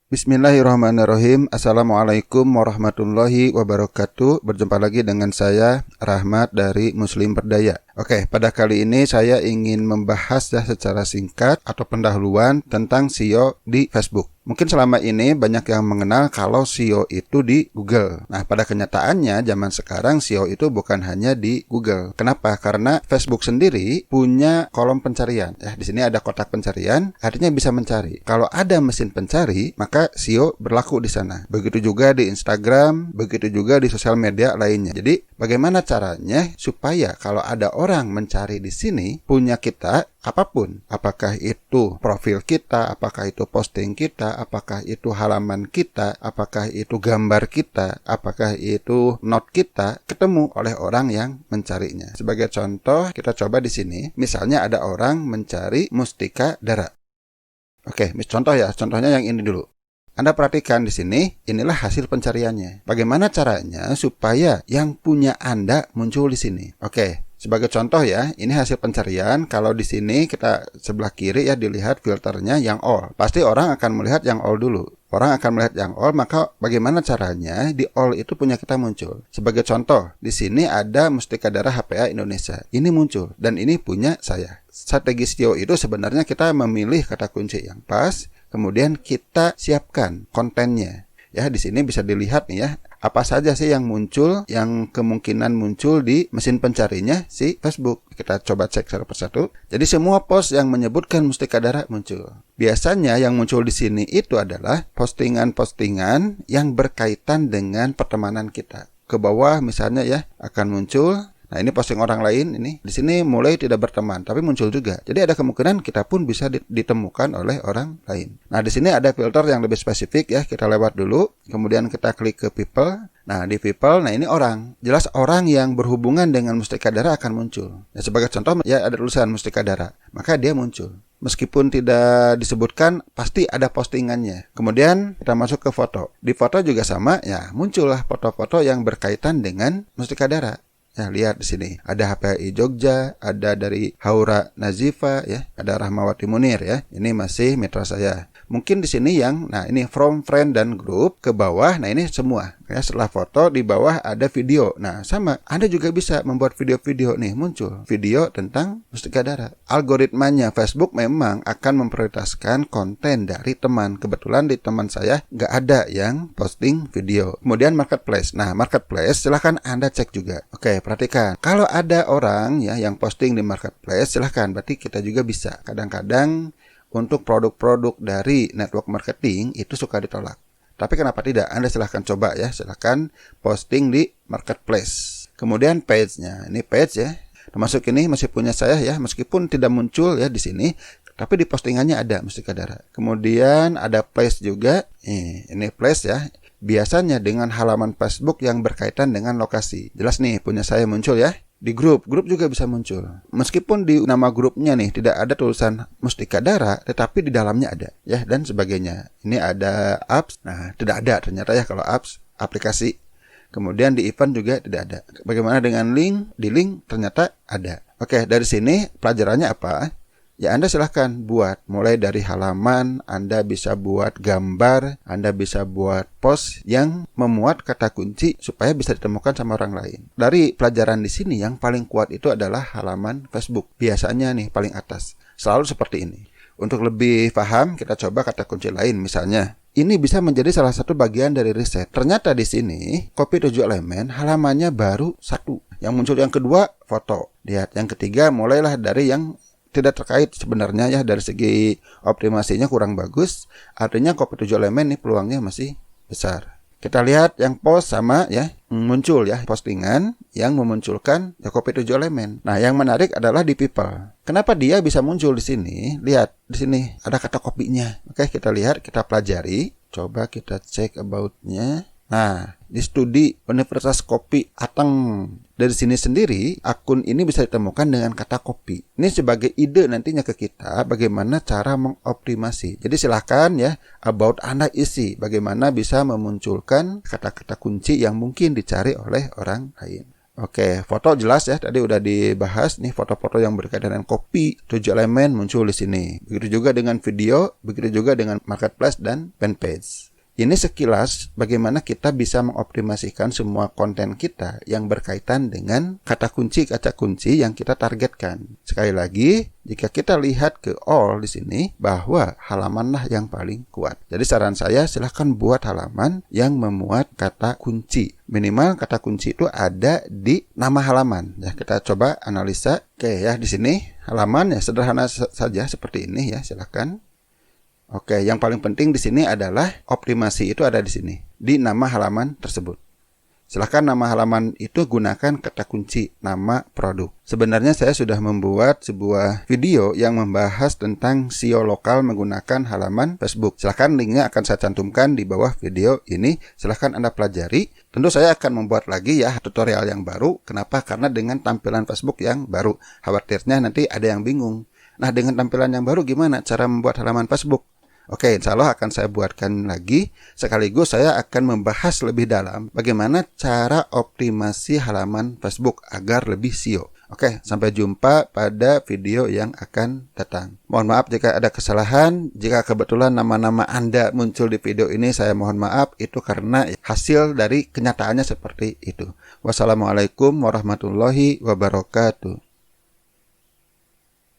Bismillahirrahmanirrahim. Assalamualaikum warahmatullahi wabarakatuh. Berjumpa lagi dengan saya, Rahmat dari Muslim Berdaya. Oke, pada kali ini saya ingin membahas secara singkat atau pendahuluan tentang SEO di Facebook. Mungkin selama ini banyak yang mengenal kalau SEO itu di Google. Nah, pada kenyataannya zaman sekarang SEO itu bukan hanya di Google. Kenapa? Karena Facebook sendiri punya kolom pencarian. Di sini ada kotak pencarian, artinya bisa mencari. Kalau ada mesin pencari, maka SEO berlaku di sana. Begitu juga di Instagram, begitu juga di sosial media lainnya. Jadi, bagaimana caranya supaya kalau ada orang mencari di sini punya kita apapun, apakah itu profil kita, apakah itu posting kita, apakah itu halaman kita, apakah itu gambar kita, apakah itu note kita, ketemu oleh orang yang mencarinya. Sebagai contoh, kita coba di sini, misalnya ada orang mencari mustika dara. Oke, contohnya yang ini dulu. Anda perhatikan di sini, inilah hasil pencariannya. Bagaimana caranya supaya yang punya Anda muncul di sini? Oke. Sebagai contoh ya, ini hasil pencarian. Kalau di sini kita sebelah kiri ya dilihat filternya yang all. Pasti orang akan melihat yang all dulu. Orang akan melihat yang all, maka bagaimana caranya di all itu punya kita muncul? Sebagai contoh, di sini ada mustika dara HPA Indonesia. Ini muncul dan ini punya saya. Strategi SEO itu sebenarnya kita memilih kata kunci yang pas, kemudian kita siapkan kontennya. Ya, di sini bisa dilihat nih ya, apa saja sih yang muncul, yang kemungkinan muncul di mesin pencarinya si Facebook. Kita coba cek satu persatu. Jadi semua post yang menyebutkan mustika dara muncul. Biasanya yang muncul di sini itu adalah postingan-postingan yang berkaitan dengan pertemanan kita. Ke bawah misalnya ya akan muncul. Nah, ini posting orang lain ini. Di sini mulai tidak berteman, tapi muncul juga. Jadi ada kemungkinan kita pun bisa ditemukan oleh orang lain. Nah, di sini ada filter yang lebih spesifik ya. Kita lewat dulu, kemudian kita klik ke people. Nah, di people, nah ini orang. Jelas orang yang berhubungan dengan mustika dara akan muncul. Ya, sebagai contoh ya ada tulisan mustika dara, maka dia muncul. Meskipun tidak disebutkan, pasti ada postingannya. Kemudian kita masuk ke foto. Di foto juga sama, ya muncullah foto-foto yang berkaitan dengan mustika dara. Ya, lihat di sini. Ada HPI Jogja, ada dari Haura Nazifa ya, ada Rahmawati Munir ya. Ini masih mitra saya. Mungkin di sini nah ini from friend dan group ke bawah. Nah, ini semua. Ya, setelah foto di bawah ada video. Nah, sama. Anda juga bisa membuat video-video nih muncul. Video tentang mustika dara. Algoritmanya Facebook memang akan memprioritaskan konten dari teman. Kebetulan di teman saya nggak ada yang posting video. Kemudian marketplace. Nah, marketplace silahkan Anda cek juga. Oke, perhatikan. Kalau ada orang ya yang posting di marketplace, silahkan. Berarti kita juga bisa. Kadang-kadang untuk produk-produk dari network marketing itu suka ditolak. Tapi kenapa tidak? Anda silahkan coba ya. Silahkan posting di marketplace. Kemudian page-nya. Ini page ya. Termasuk ini masih punya saya ya. Meskipun tidak muncul ya di sini. Tapi di postingannya ada mustika dara. Kemudian ada place juga. Ini place ya. Biasanya dengan halaman Facebook yang berkaitan dengan lokasi. Jelas nih punya saya muncul ya. Di grup juga bisa muncul. Meskipun di nama grupnya nih tidak ada tulisan mustika dara, tetapi di dalamnya ada ya dan sebagainya. Ini ada apps. Nah, tidak ada ternyata ya kalau apps, aplikasi. Kemudian di event juga tidak ada. Bagaimana dengan link? Di link ternyata ada. Oke, dari sini pelajarannya apa? Ya, Anda silahkan buat. Mulai dari halaman, Anda bisa buat gambar, Anda bisa buat post yang memuat kata kunci supaya bisa ditemukan sama orang lain. Dari pelajaran di sini yang paling kuat itu adalah halaman Facebook. Biasanya nih paling atas. Selalu seperti ini. Untuk lebih paham, kita coba kata kunci lain misalnya. Ini bisa menjadi salah satu bagian dari riset. Ternyata di sini, copy 7 elemen, halamannya baru 1. Yang muncul yang kedua, foto. Lihat, yang ketiga mulailah dari yang tidak terkait sebenarnya ya, dari segi optimasinya kurang bagus. Artinya copy 7 elemen nih peluangnya masih besar. Kita lihat yang post sama ya, muncul ya postingan yang memunculkan ya copy 7 elemen. Nah, yang menarik adalah di people. Kenapa dia bisa muncul di sini? Lihat, di sini ada kata copy-nya. Oke, kita lihat, kita pelajari. Coba kita cek about-nya. Nah, di studi Universitas Kopi Ateng. Dari sini sendiri, akun ini bisa ditemukan dengan kata kopi. Ini sebagai ide nantinya ke kita bagaimana cara mengoptimasi. Jadi silahkan ya, about Anda isi. Bagaimana bisa memunculkan kata-kata kunci yang mungkin dicari oleh orang lain. Oke, foto jelas ya, tadi udah dibahas nih foto-foto yang berkaitan dengan kopi, 7 elemen muncul di sini. Begitu juga dengan video, begitu juga dengan marketplace dan fanpage. Ini sekilas bagaimana kita bisa mengoptimasikan semua konten kita yang berkaitan dengan kata kunci yang kita targetkan. Sekali lagi, jika kita lihat ke all di sini, bahwa halamanlah yang paling kuat. Jadi saran saya silahkan buat halaman yang memuat kata kunci. Minimal kata kunci itu ada di nama halaman. Ya, kita coba analisa. Oke ya, di sini halaman ya sederhana saja seperti ini ya, silahkan. Oke, yang paling penting di sini adalah optimasi itu ada di sini, di nama halaman tersebut. Silahkan nama halaman itu gunakan kata kunci nama produk. Sebenarnya saya sudah membuat sebuah video yang membahas tentang SEO lokal menggunakan halaman Facebook. Silahkan linknya akan saya cantumkan di bawah video ini. Silahkan Anda pelajari. Tentu saya akan membuat lagi ya tutorial yang baru. Kenapa? Karena dengan tampilan Facebook yang baru. Khawatirnya nanti ada yang bingung. Nah, dengan tampilan yang baru gimana cara membuat halaman Facebook? Oke, insya Allah akan saya buatkan lagi. Sekaligus saya akan membahas lebih dalam bagaimana cara optimasi halaman Facebook agar lebih SEO. Oke, sampai jumpa pada video yang akan datang. Mohon maaf jika ada kesalahan. Jika kebetulan nama-nama Anda muncul di video ini, saya mohon maaf. Itu karena hasil dari kenyataannya seperti itu. Wassalamualaikum warahmatullahi wabarakatuh.